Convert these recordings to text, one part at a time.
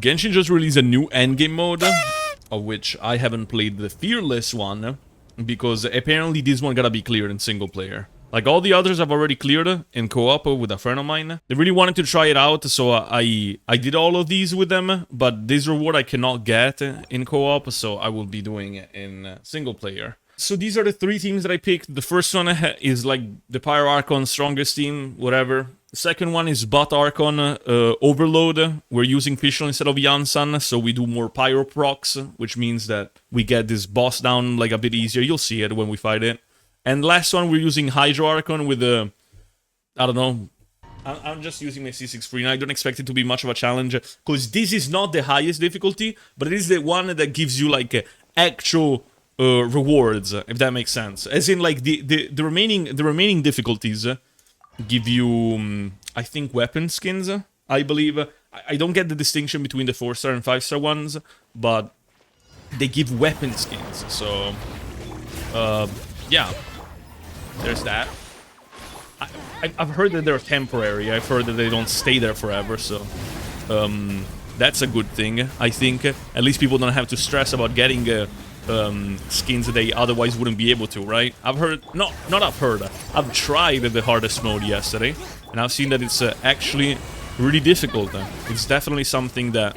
Genshin just released a new endgame mode, of which I haven't played the Fearless one, because apparently this one gotta be cleared in single player. Like, all the others I've already cleared in co-op with a friend of mine. They really wanted to try it out, so I did all of these with them, but this reward I cannot get in co-op, so I will be doing it in single player. So these are the three teams that I picked. The first one is like the Pyro Archon, strongest team, whatever. The second one is Bot Archon, Overload. We're using Fischl instead of Jansan, so we do more Pyro procs, which means that we get this boss down like a bit easier. You'll see it when we fight it. And last one, we're using Hydro Archon with the... I don't know. I'm just using my C6 free, and I don't expect it to be much of a challenge, because this is not the highest difficulty, but it is the one that gives you, like, actual rewards, if that makes sense. As in, like, the remaining difficulties give you, I think, weapon skins, I believe. I don't get the distinction between the 4-star and 5-star ones, but they give weapon skins, so... yeah. There's that. I've heard that they're temporary. I've heard that they don't stay there forever, so... that's a good thing, I think. At least people don't have to stress about getting skins that they otherwise wouldn't be able to, right? I've heard... Not I've heard. I've tried the hardest mode yesterday, and I've seen that it's actually really difficult. It's definitely something that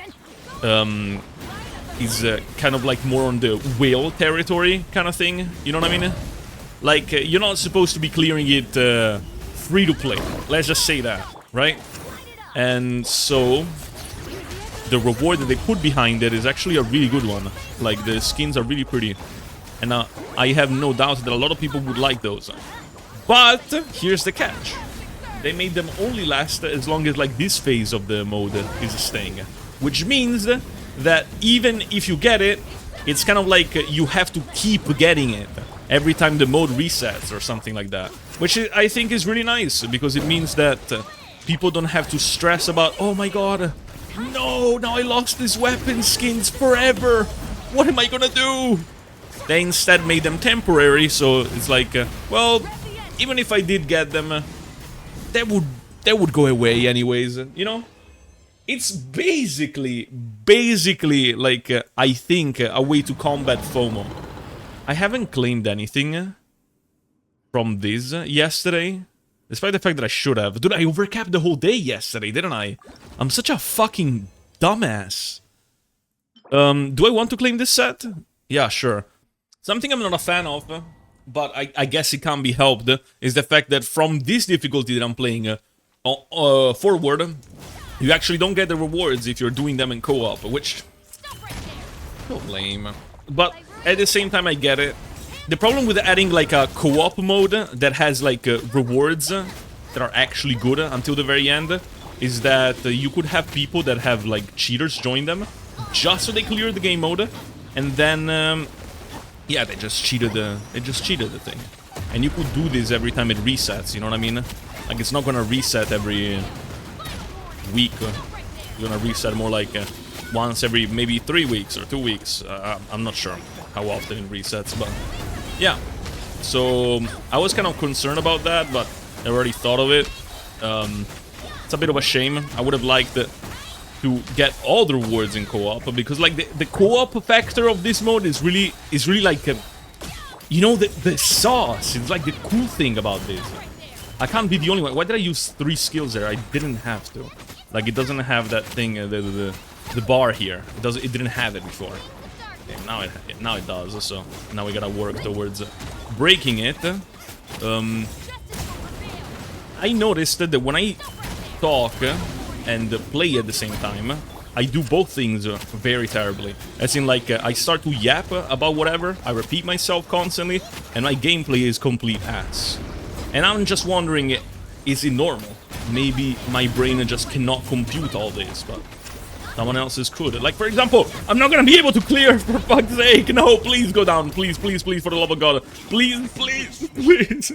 is kind of like more on the whale territory kind of thing, you know what I mean? Like, you're not supposed to be clearing it free to play, let's just say that, right? And so, the reward that they put behind it is actually a really good one. Like, the skins are really pretty. And I have no doubt that a lot of people would like those. But, here's the catch. They made them only last as long as, like, this phase of the mode is staying. Which means that even if you get it, it's kind of like you have to keep getting it every time the mode resets or something like that. Which I think is really nice, because it means that people don't have to stress about, oh my god, no, now I lost these weapon skins forever, what am I gonna do? They instead made them temporary, so it's like, well, even if I did get them, they would go away anyways, you know? It's basically, like, I think, a way to combat FOMO. I haven't claimed anything from this yesterday, despite the fact that I should have. Dude, I overcapped the whole day yesterday, didn't I? I'm such a fucking dumbass. Do I want to claim this set? Yeah, sure. Something I'm not a fan of, but I guess it can't be helped, is the fact that from this difficulty that I'm playing forward, you actually don't get the rewards if you're doing them in co-op, which... so lame. But at the same time, I get it. The problem with adding, like, a co-op mode that has, like, rewards that are actually good until the very end is that you could have people that have, like, cheaters join them just so they clear the game mode, and then, yeah, they just cheated the thing. And you could do this every time it resets, you know what I mean? Like, it's not gonna reset every week. You're gonna reset more like once every maybe 3 weeks or 2 weeks. I'm not sure how often it resets, but yeah. So I was kind of concerned about that, but I already thought of it. It's a bit of a shame. I would have liked to get all the rewards in co-op, because like the co-op factor of this mode is really like you know, the sauce. It's like the cool thing about this. I can't be the only one. Why did I use 3 skills there? I didn't have to. Like, it doesn't have that thing, the bar here. It didn't have it before. Okay, now it does. So now we gotta work towards breaking it. I noticed that when I talk and play at the same time, I do both things very terribly. As in, like, I start to yap about whatever, I repeat myself constantly, and my gameplay is complete ass. And I'm just wondering, is it normal? Maybe my brain just cannot compute all this, but someone else's could. Like, for example, I'm not gonna be able to clear, for fuck's sake! No, please go down, please, please, please, for the love of God. Please, please, please.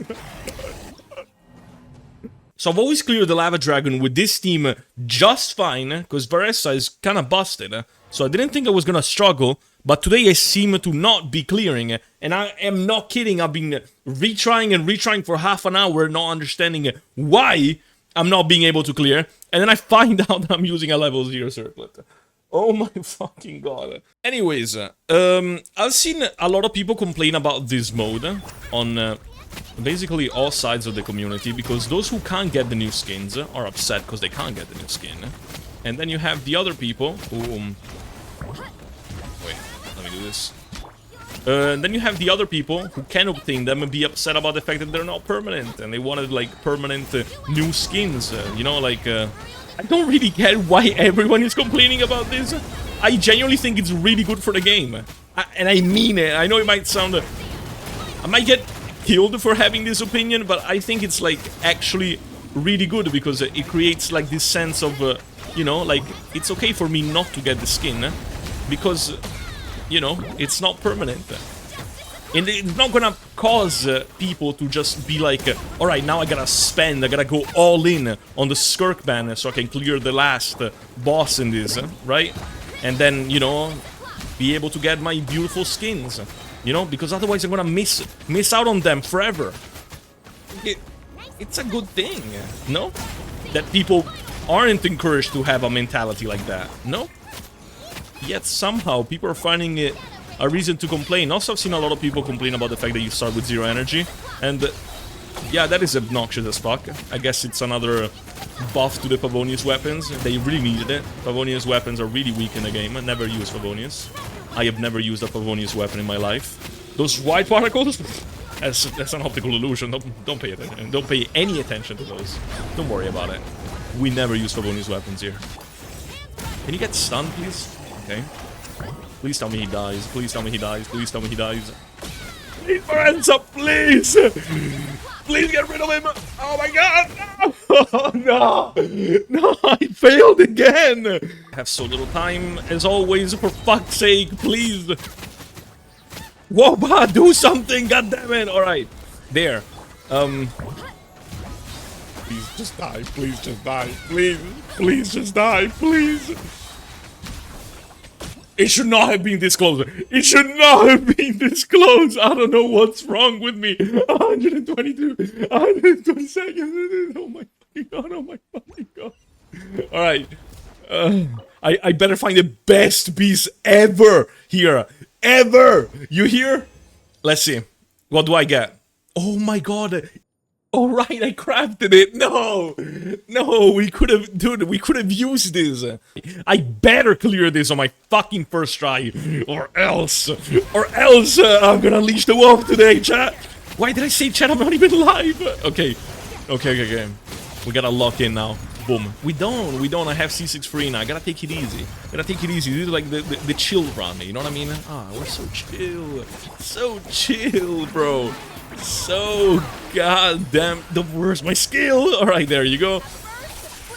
So I've always cleared the Lava Dragon with this team just fine, because Varessa is kinda busted, so I didn't think I was gonna struggle, but today I seem to not be clearing, and I am not kidding. I've been retrying and retrying for half an hour, not understanding why I'm not being able to clear, and then I find out that I'm using a level 0 circlet. Oh my fucking god. Anyways, I've seen a lot of people complain about this mode on basically all sides of the community, because those who can't get the new skins are upset because they can't get the new skin. And then you have the other people who... wait, let me do this. Then you have the other people who can obtain them and be upset about the fact that they're not permanent, and they wanted, like, permanent new skins, you know, like... I don't really get why everyone is complaining about this. I genuinely think it's really good for the game. And I mean it. I know it might sound... I might get killed for having this opinion, but I think it's, like, actually really good, because it creates, like, this sense of, you know, like, it's okay for me not to get the skin, because, you know, it's not permanent. And it's not gonna cause people to just be like, alright, now I gotta go all in on the Skirk ban so I can clear the last boss in this, right? And then, you know, be able to get my beautiful skins, you know? Because otherwise I'm gonna miss out on them forever. It's a good thing, no? That people aren't encouraged to have a mentality like that, no? Yet somehow people are finding it a reason to complain. Also, I've seen a lot of people complain about the fact that you start with 0 energy, and yeah, that is obnoxious as fuck. I guess it's another buff to the Favonius weapons. They really needed it. Favonius weapons are really weak in the game. I never use Favonius. I have never used a Favonius weapon in my life. Those white particles? That's an optical illusion. Don't pay attention. Don't pay any attention to those. Don't worry about it. We never use Favonius weapons here. Can you get stunned, please? Okay. Please tell me he dies. Please tell me he dies. Please tell me he dies. Please, for hands up, please! Please get rid of him! Oh my god! Oh, no! No, I failed again! I have so little time, as always, for fuck's sake, please! Woba, do something, goddammit! Alright, there. Please just die, please just die, please just die, please! It should not have been this close. It should not have been this close. I don't know what's wrong with me. 122, 120 seconds. Oh my fucking god. Oh my fucking god. Alright. I better find the best beast ever here. Ever. You hear? Let's see. What do I get? Oh my god. Alright, I crafted it. No, no, we could have, dude, we could have used this. I better clear this on my fucking first try, or else I'm gonna unleash the wolf today, chat. Why did I say chat? I'm not even live. Okay. We gotta lock in now. Boom. We don't. I have C6 free now. I gotta take it easy. This is like the chill run. You know what I mean? Ah, we're so chill, bro. So goddamn, where's my skill? Alright, there you go.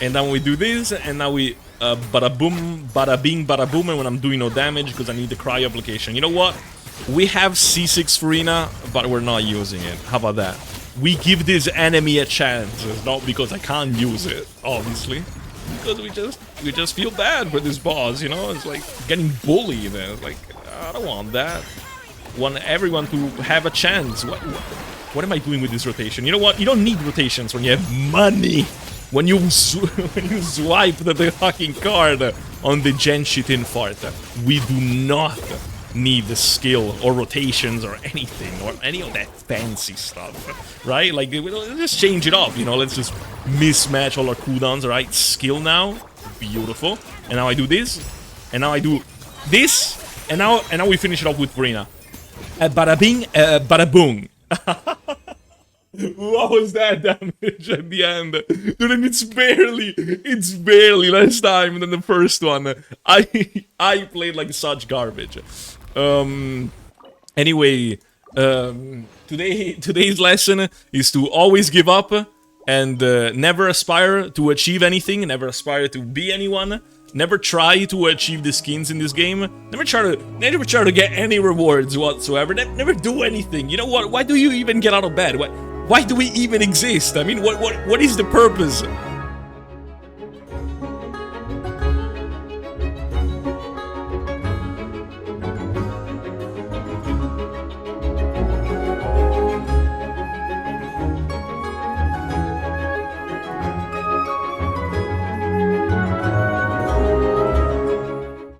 And then we do this, and now we bada boom, bada bing, bada boom, and when I'm doing no damage because I need the cryo application. You know what? We have C6 Farina, but we're not using it. How about that? We give this enemy a chance, not because I can't use it, obviously. Because we just feel bad for this boss, you know? It's like getting bullied, and it's like, I don't want that. Want everyone to have a chance. What am I doing with this rotation? You know what? You don't need rotations when you have money. When you swipe the fucking card on the Genshin fart. We do not need the skill or rotations or anything or any of that fancy stuff, right? Like, let's just change it up, you know? Let's just mismatch all our cooldowns, right? Skill now, beautiful. And now I do this, and now I do this, and now we finish it off with Brina. Bada bing, bada boom. What was that damage at the end? Dude, and it's barely less time than the first one. I played like such garbage. Anyway, today's lesson is to always give up and never aspire to achieve anything, never aspire to be anyone. Never try to achieve the skins in this game. Never try to get any rewards whatsoever. Never do anything. You know what? Why do you even get out of bed? Why do we even exist? I mean, what is the purpose